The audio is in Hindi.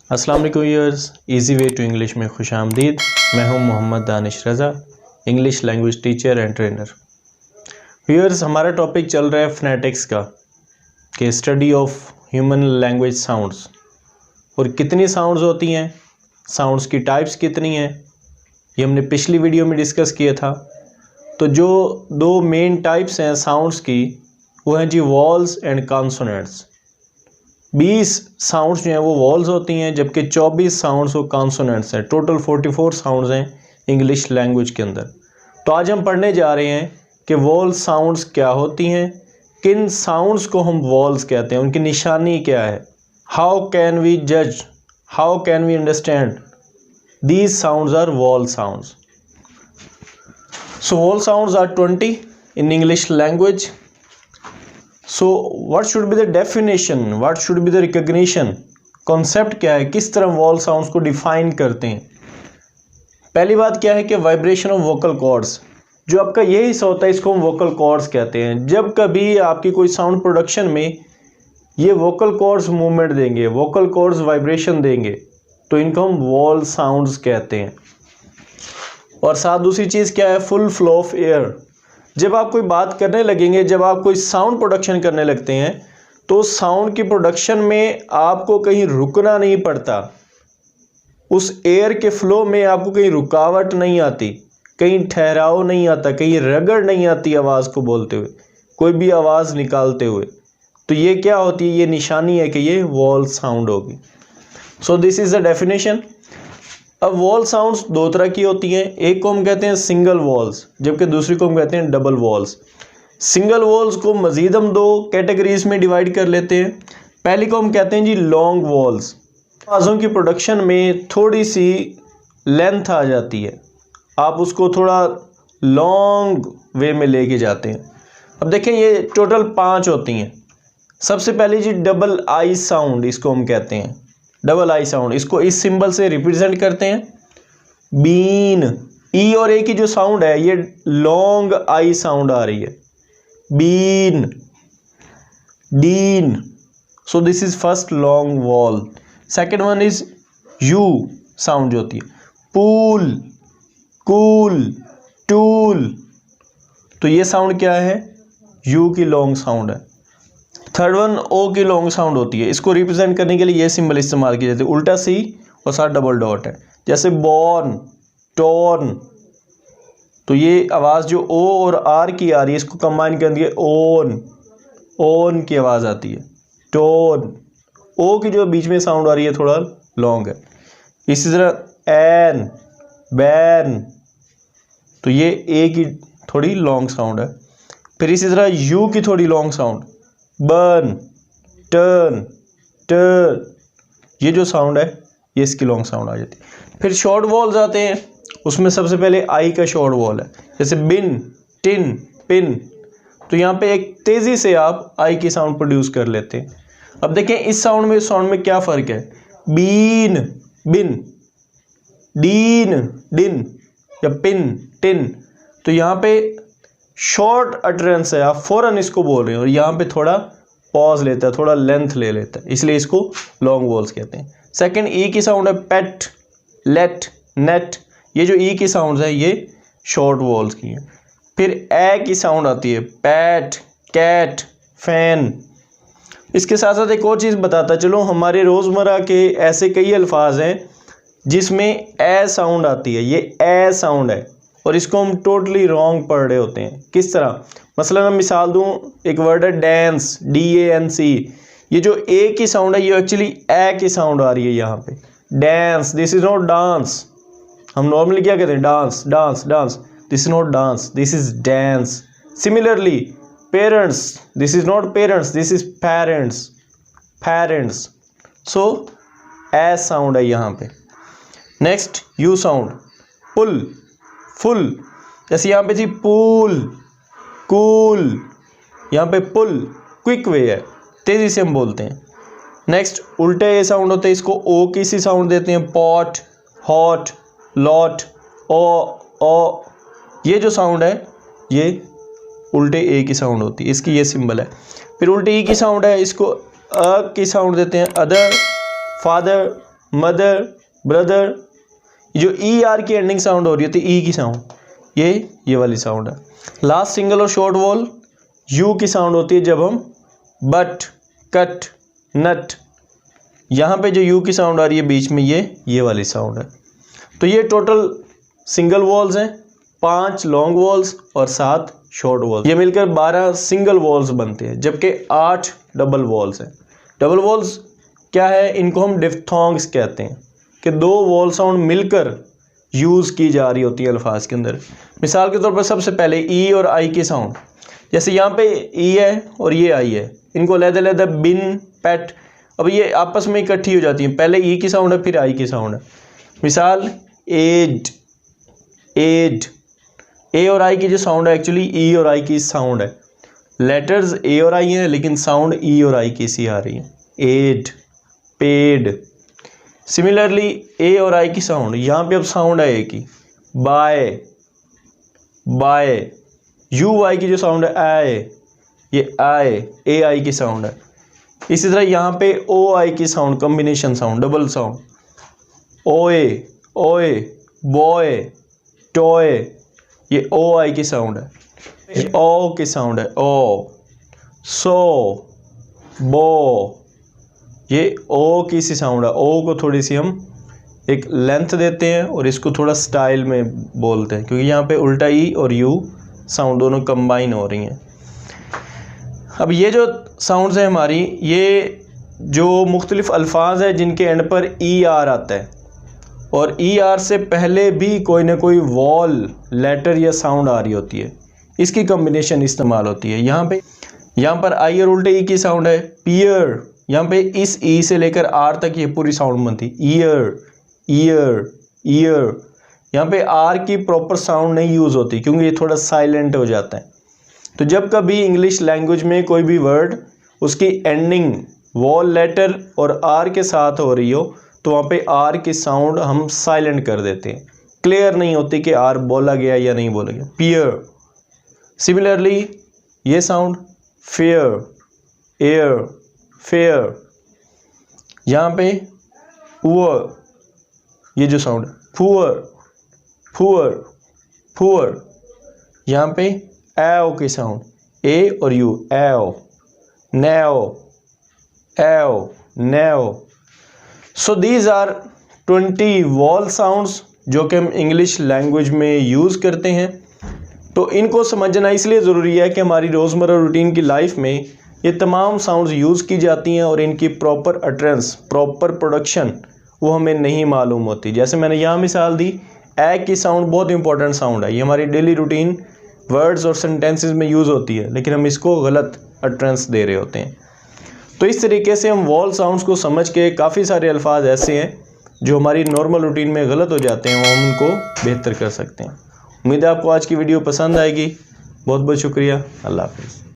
अस्सलाम वालेकुम viewers, easy way to English में खुश आमदीद। मैं हूं Mohammad Danish Raza, English language teacher and trainer. Viewers, हमारा टॉपिक चल रहा है फोनेटिक्स का, कि study of human language sounds. और कितनी साउंड्स होती हैं, साउंड्स की टाइप्स कितनी हैं, ये हमने पिछली वीडियो में डिस्कस किया था। तो जो दो मेन टाइप्स हैं साउंड्स की, वो हैं जी वॉल्स एंड कॉन्सोनेंट्स। 20 साउंड्स जो हैं वो वॉल्स होती हैं, जबकि 24 साउंड्स वो कॉन्सोनेंट्स हैं। टोटल 44 साउंड्स हैं इंग्लिश लैंग्वेज के अंदर। तो आज हम पढ़ने जा रहे हैं कि वॉल साउंड्स क्या होती हैं, किन साउंड्स को हम वॉल्स कहते हैं, उनकी निशानी क्या है, हाउ कैन वी जज, how can we understand these sounds are vowel sounds. So vowel sounds are 20 in English language. So what should be the definition, what should be the recognition, concept क्या है, किस तरह वॉल साउंड्स को डिफाइन करते हैं। पहली बात क्या है कि वाइब्रेशन ऑफ वोकल कॉर्ड्स, जो आपका ये हिस्सा होता है इसको हम वोकल कॉर्ड्स कहते हैं। जब कभी आपकी कोई साउंड प्रोडक्शन में ये वोकल कॉर्ड्स मूवमेंट देंगे, वोकल कॉर्ड्स वाइब्रेशन देंगे, तो इनको हम वॉल साउंड्स कहते हैं। और साथ दूसरी चीज़ क्या है, फुल फ्लो ऑफ एयर। जब आप कोई बात करने लगेंगे, जब आप कोई साउंड प्रोडक्शन करने लगते हैं, तो साउंड की प्रोडक्शन में आपको कहीं रुकना नहीं पड़ता, उस एयर के फ्लो में आपको कहीं रुकावट नहीं आती, कहीं ठहराव नहीं आता, कहीं रगड़ नहीं आती आवाज़ को बोलते हुए, कोई भी आवाज़ निकालते हुए। तो ये क्या होती है, ये निशानी है कि ये वॉल साउंड होगी। So this is the definition. अब वॉल साउंड्स दो तरह की होती हैं, एक को हम कहते हैं सिंगल वॉल्स, जबकि दूसरी को हम कहते हैं डबल वॉल्स। सिंगल वॉल्स को मज़ीद हम दो कैटेगरीज में डिवाइड कर लेते हैं। पहली को हम कहते हैं जी लॉन्ग वॉल्स। आवाज़ों की प्रोडक्शन में थोड़ी सी लेंथ आ जाती है, आप उसको थोड़ा लॉन्ग वे में लेके जाते हैं। अब देखें, ये टोटल 5 होती हैं। सबसे पहले जी डबल आई साउंड, इसको हम कहते हैं डबल आई साउंड। इसको इस सिंबल से रिप्रेजेंट करते हैं, बीन। ई और ए की जो साउंड है ये लॉन्ग आई साउंड आ रही है, bean, dean. So this is first long vowel. Second one is U sound जो होती है, पूल, कूल, टूल। तो ये साउंड क्या है, यू की लॉन्ग साउंड है। थर्ड वन ओ की लॉन्ग साउंड होती है, इसको रिप्रेजेंट करने के लिए ये सिंबल इस्तेमाल किया जाता है, उल्टा सी और साथ डबल डॉट है, जैसे बॉर्न, टॉर्न। तो ये आवाज़ जो ओ और आर की आ रही है, इसको कंबाइन कर दिया ओन, ओन की आवाज़ आती है, टोन। ओ की जो बीच में साउंड आ रही है थोड़ा लॉन्ग है। इसी तरह एन, बैन, तो ये ए की थोड़ी लॉन्ग साउंड है। फिर इसी तरह यू की थोड़ी long sound, burn, turn, turn. ये जो साउंड है ये इसकी लॉन्ग साउंड आ जाती है। फिर शॉर्ट वॉल्स आते हैं, उसमें सबसे पहले आई का शॉर्ट वॉल है, जैसे बिन, टिन, पिन। तो यहाँ पे एक तेज़ी से आप आई की साउंड प्रोड्यूस कर लेते हैं। अब देखें इस साउंड में, साउंड में क्या फ़र्क है, बीन, बिन, डीन, डिन, या पिन, टिन। तो यहाँ पे शॉर्ट अटरेंस है, आप फ़ौरन इसको बोल रहे हैं, और यहाँ पे थोड़ा पॉज लेता है, थोड़ा लेंथ ले लेता है, इसलिए इसको लॉन्ग वॉल्स कहते हैं। सेकंड ई की साउंड है पेट, लेट, नेट। ये जो ई की साउंड है ये शॉर्ट वॉल्स की है। फिर ए की साउंड आती है, पैट, कैट, फैन। इसके साथ साथ एक और चीज़ बताता चलो, हमारे रोज़मर्रा के ऐसे कई अल्फाज हैं जिसमें ए साउंड आती है, ये ए साउंड है, और इसको हम टोटली रॉन्ग पढ़ रहे होते हैं। किस तरह, मसलन मैं मिसाल दूं, एक वर्ड है डांस, DANC। ये जो ए की साउंड है ये एक्चुअली ए की साउंड आ रही है यहाँ पे, dance. This is not dance. हम नॉर्मली क्या कहते हैं, dance, dance, dance. This is not dance, this is dance. Similarly parents, this is not parents, this is parents, parents. So A sound है यहाँ पे। Next U sound, pull, full. जैसे यहाँ पे थी पूल, कूल, यहाँ पे पुल, क्विक वे है, तेज़ी से हम बोलते हैं। नेक्स्ट उल्टे ये साउंड होते हैं, इसको ओ की सी साउंड देते हैं, पॉट, हॉट, लॉट, ओ। ये जो साउंड है ये उल्टे ए की साउंड होती है, इसकी ये सिंबल है। फिर उल्टे ई की साउंड है, इसको अ की साउंड देते हैं, अदर, फादर, मदर, ब्रदर। जो ई आर की एंडिंग साउंड हो रही होती है, ई की साउंड, ये वाली साउंड है। लास्ट सिंगल और शॉर्ट वॉल यू की साउंड होती है जब हम बट, कट, नट, यहाँ पे जो यू की साउंड आ रही है बीच में, ये वाली साउंड है। तो ये टोटल सिंगल वॉल्स हैं, 5 लॉन्ग वॉल्स और 7 शॉर्ट वॉल्स। ये मिलकर 12 सिंगल वॉल्स बनते हैं, जबकि 8 डबल वॉल्स हैं। डबल वॉल्स क्या है? इनको हम डिफ्थोंग्स कहते हैं कि 2 वॉल साउंड मिलकर यूज़ की जा रही होती है अल्फाज के अंदर। मिसाल के तौर पर सबसे पहले ई और आई की साउंड, जैसे यहाँ पे ई है और ये आई है, इनको अलग-अलग बिन, पेट, अब ये आपस में इकट्ठी हो जाती हैं। पहले ई की साउंड है, फिर आई की साउंड है। मिसाल एड, एड, ए और आई की जो साउंड है एक्चुअली ई और आई की साउंड है। लेटर्स ए और आई हैं लेकिन साउंड ई और आई की सी आ रही है। Add, paid. सिमिलरली ए और आई की साउंड, यहाँ पे अब साउंड है ए की, बाय, बाय। यू आई की जो साउंड है आए, ये आए, ए आई की साउंड है। इसी तरह यहाँ पे ओ आई की sound, combination sound, double sound, ओए, ओए, बॉय, टॉय, ये ओ आई की साउंड है। ये ओ की साउंड है, ओ, सो, बो, ये ओ की सी साउंड है। ओ को थोड़ी सी हम एक लेंथ देते हैं और इसको थोड़ा स्टाइल में बोलते हैं, क्योंकि यहाँ पे उल्टा ई और यू साउंड दोनों कंबाइन हो रही हैं। अब ये जो साउंड्स हैं हमारी, ये जो मुख्तलिफ अल्फाज हैं जिनके एंड पर ई आर आता है, और ई आर से पहले भी कोई ना कोई वॉल, लेटर या साउंड आ रही होती है, इसकी कॉम्बिनेशन इस्तेमाल होती है। यहाँ पर आई और उल्टे ई की साउंड है। पियर, यहाँ पे इस ई से लेकर आर तक ये पूरी साउंड बनती। Year, year, year. यहाँ पे आर की प्रॉपर साउंड नहीं यूज़ होती क्योंकि ये थोड़ा साइलेंट हो जाता है। तो जब कभी इंग्लिश लैंग्वेज में कोई भी वर्ड उसकी एंडिंग वॉल लेटर और आर के साथ हो रही हो तो वहाँ पे आर की साउंड हम साइलेंट कर देते हैं, क्लियर नहीं होती कि आर बोला गया या नहीं बोला गया। पियर। सिमिलरली ये साउंड फेयर, एयर, फेयर। यहाँ पे पुअर, ये जो साउंड है पुअर, पुअर, पुअर। यहाँ पे एओ की साउंड, ए और यू, एओ, नेओ, एओ, नेओ। So these are 20 vowel sounds जो कि हम इंग्लिश लैंग्वेज में यूज़ करते हैं। तो इनको समझना इसलिए ज़रूरी है कि हमारी रोज़मर्रा रूटीन की लाइफ में ये तमाम साउंड्स यूज़ की जाती हैं और इनकी प्रॉपर अटरेंस, प्रॉपर प्रोडक्शन वो हमें नहीं मालूम होती। जैसे मैंने यहाँ मिसाल दी, ए की साउंड बहुत इंपॉर्टेंट साउंड है, ये हमारी डेली रूटीन वर्ड्स और सेंटेंसेस में यूज़ होती है, लेकिन हम इसको गलत अटरेंस दे रहे होते हैं। तो इस तरीके से हम वॉल साउंड्स को समझ के काफ़ी सारे अल्फाज ऐसे हैं जो हमारी नॉर्मल रूटीन में गलत हो जाते हैं, वो हम उनको बेहतर कर सकते हैं। उम्मीद है आपको आज की वीडियो पसंद आएगी। बहुत बहुत शुक्रिया। अल्लाह हाफ़िज़।